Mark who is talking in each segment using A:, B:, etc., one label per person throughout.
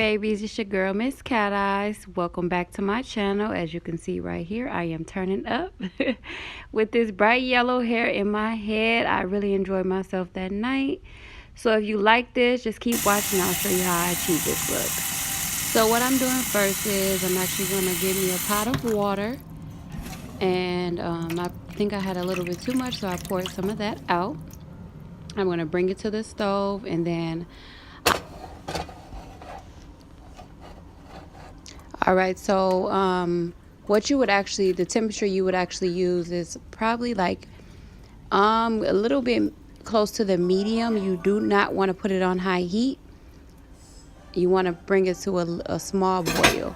A: babies, it's your girl mzcateyez. Welcome back to my channel. As you can see right here, I am turning up with this bright yellow hair in my head. I really enjoyed myself that night. So if you like this, just keep watching. I'll show you how I achieve this look. So what I'm doing first is I'm actually going to give me a pot of water. And I think I had a little bit too much, so I poured some of that out. I'm going to bring it to the stove, and then all right, so what you would actually, the temperature you would actually use is probably like a little bit close to the medium. You do not want to put it on high heat. You want to bring it to a small boil.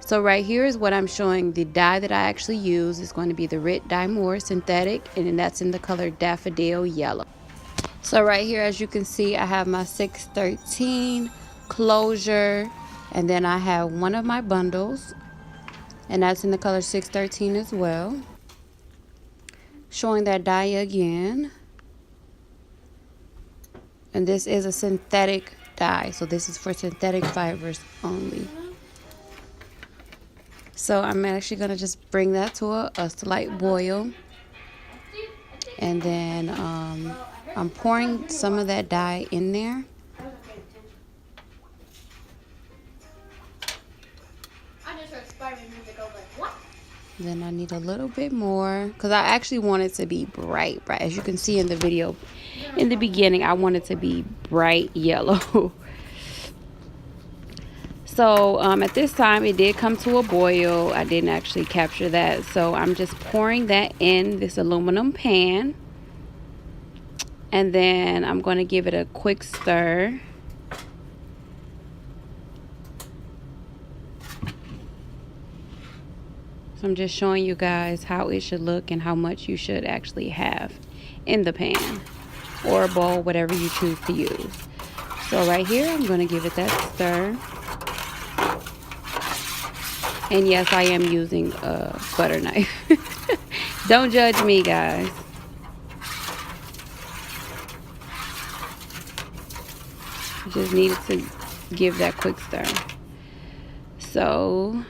A: So right here is what I'm showing. The dye that I actually use is going to be the Rit Dye More synthetic, and that's in the color daffodil yellow. So right here, as you can see, I have my 613 closure, and then I have one of my bundles, and that's in the color 613 as well. Showing that dye again. And this is a synthetic dye, so this is for synthetic fibers only. So I'm actually going to just bring that to a slight boil. And then I'm pouring some of that dye in there. Then I need a little bit more because I actually want it to be bright. As you can see in the video in the beginning, I want it to be bright yellow. So at this time it did come to a boil. I didn't actually capture that, so I'm just pouring that in this aluminum pan, and then I'm going to give it a quick stir. So I'm just showing you guys how it should look and how much you should actually have in the pan or a bowl, whatever you choose to use. So right here I'm going to give it that stir. And yes, I am using a butter knife. Don't judge me, guys. Just needed to give that quick stir. So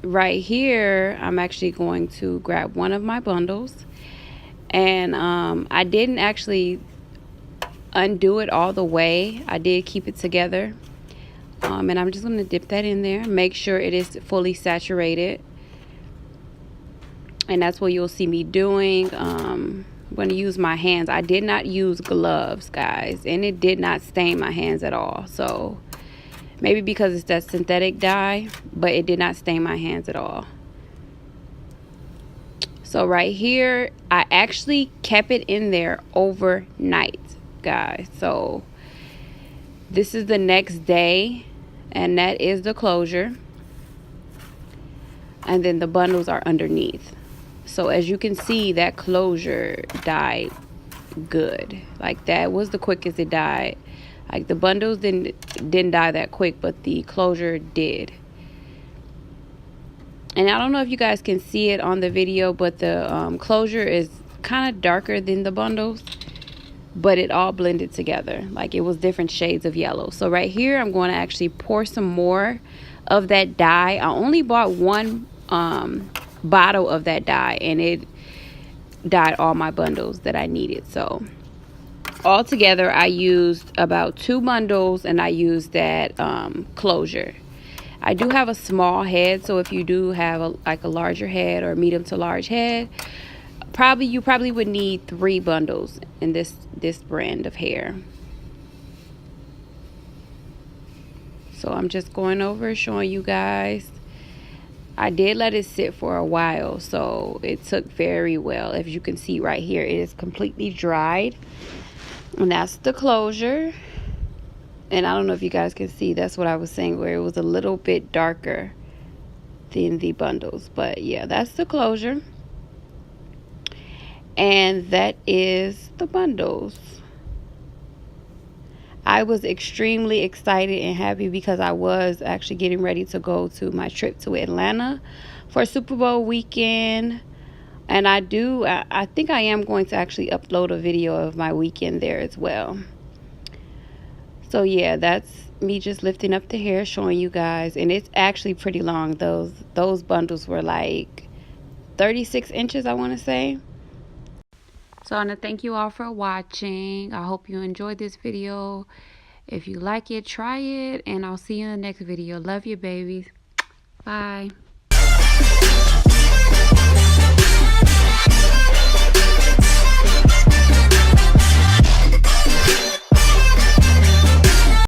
A: right here, I'm actually going to grab one of my bundles. And I didn't actually undo it all the way. I did keep it together. And I'm just going to dip that in there. Make sure it is fully saturated. And that's what you'll see me doing. I'm going to use my hands. I did not use gloves, guys. And it did not stain my hands at all. So maybe because it's that synthetic dye. But it did not stain my hands at all. So right here, I actually kept it in there overnight, guys. So this is the next day. And that is the closure. And then the bundles are underneath. So as you can see, that closure died good. Like that was the quickest it died. Like the bundles didn't die that quick, but the closure did. And I don't know if you guys can see it on the video, but the closure is kind of darker than the bundles. But it all blended together. Like it was different shades of yellow. So right here, I'm going to actually pour some more of that dye. I only bought one bottle of that dye, and it dyed all my bundles that I needed. So altogether, I used about 2 bundles, and I used that closure. I do have a small head, so if you do have like a larger head or medium to large head, you probably would need 3 bundles in this brand of hair. So I'm just going over showing you guys. I did let it sit for a while, so it took very well. As you can see right here, it is completely dried. And that's the closure. And I don't know if you guys can see, that's what I was saying, where it was a little bit darker than the bundles. But yeah, that's the closure. And that is the bundles. I was extremely excited and happy because I was actually getting ready to go to my trip to Atlanta for Super Bowl weekend. And I think I am going to actually upload a video of my weekend there as well. So yeah, that's me just lifting up the hair, showing you guys, and it's actually pretty long. Those bundles were like 36 inches, I want to say. So I want to thank you all for watching. I hope you enjoyed this video. If you like it, try it, and I'll see you in the next video. Love you, babies. Bye.